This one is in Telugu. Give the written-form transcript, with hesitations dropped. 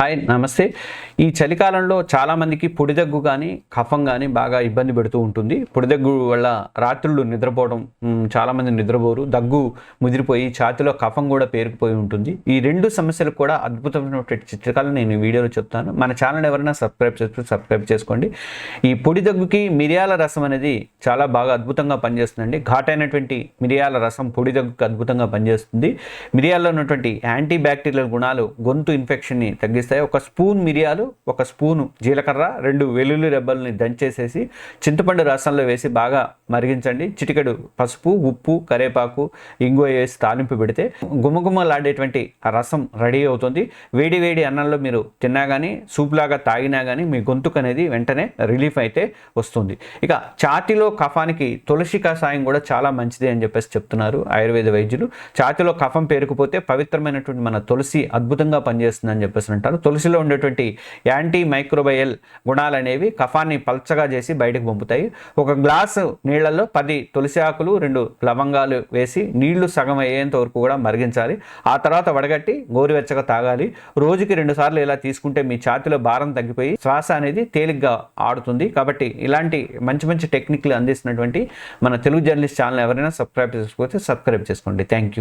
హాయ్ నమస్తే. ఈ చలికాలంలో చాలామందికి పొడి దగ్గు కానీ కఫం కానీ బాగా ఇబ్బంది పెడుతూ ఉంటుంది. పొడి దగ్గు వల్ల రాత్రుళ్ళు నిద్రపోవడం, చాలామంది నిద్రపోరు, దగ్గు ముదిరిపోయి ఛాతీలో కఫం కూడా పేరుకుపోయి ఉంటుంది. ఈ రెండు సమస్యలకు కూడా అద్భుతమైనటువంటి చిట్కాలు నేను ఈ వీడియోలో చెప్తాను. మన ఛానల్ ఎవరైనా సబ్స్క్రైబ్ చేసుకోండి. ఈ పొడి దగ్గుకి మిరియాల రసం అనేది చాలా బాగా అద్భుతంగా పనిచేస్తుందండి. ఘాటైనటువంటి మిరియాల రసం పొడి దగ్గుకి అద్భుతంగా పనిచేస్తుంది. మిరియాల్లో ఉన్నటువంటి యాంటీ బ్యాక్టీరియల్ గుణాలు గొంతు ఇన్ఫెక్షన్ని తగ్గిస్తాయి. ఒక స్పూన్ మిరియాలు, ఒక స్పూను జీలకర్ర, 2 వెల్లుల్లి రెబ్బల్ని దంచేసేసి చింతపండు రసంలో వేసి బాగా మరిగించండి. చిటికెడు పసుపు, ఉప్పు, కరేపాకు, ఇంగువ వేసి తాలింపు పెడితే గుమగుమలాడేటువంటి ఆ రసం రెడీ అవుతుంది. వేడి వేడి అన్నంలో మీరు తిన్నా కానీ, సూప్ లాగా తాగినా కానీ మీ గొంతుకు అనేది వెంటనే రిలీఫ్ అయితే వస్తుంది. ఇక ఛాతీలో కఫానికి తులసి కషాయం కూడా చాలా మంచిది అని చెప్పేసి చెప్తున్నారు ఆయుర్వేద వైద్యులు. ఛాతీలో కఫం పేరుకుపోతే పవిత్రమైనటువంటి మన తులసి అద్భుతంగా పనిచేస్తుందని చెప్పేసి అంటారు. తులసిలో ఉండేటువంటి యాంటీ మైక్రోబయల్ గుణాలు అనేవి కఫాన్ని పల్చగా చేసి బయటకు పంపుతాయి. ఒక గ్లాసు నీళ్లలో 10 తులసి ఆకులు, 2 లవంగాలు వేసి నీళ్లు సగం అయ్యేంత వరకు కూడా మరిగించాలి. ఆ తర్వాత వడగట్టి గోరువెచ్చగా తాగాలి. రోజుకి 2 సార్లు ఇలా తీసుకుంటే మీ ఛాతీలో భారం తగ్గిపోయి శ్వాస అనేది తేలిగ్గా ఆడుతుంది. కాబట్టి ఇలాంటి మంచి మంచి టెక్నిక్లు అందిస్తున్నటువంటి మన తెలుగు జర్నలిస్ట్ ఛానల్ ఎవరైనా సబ్స్క్రైబ్ చేసుకోవచ్చు, సబ్స్క్రైబ్ చేసుకోండి. Thank you.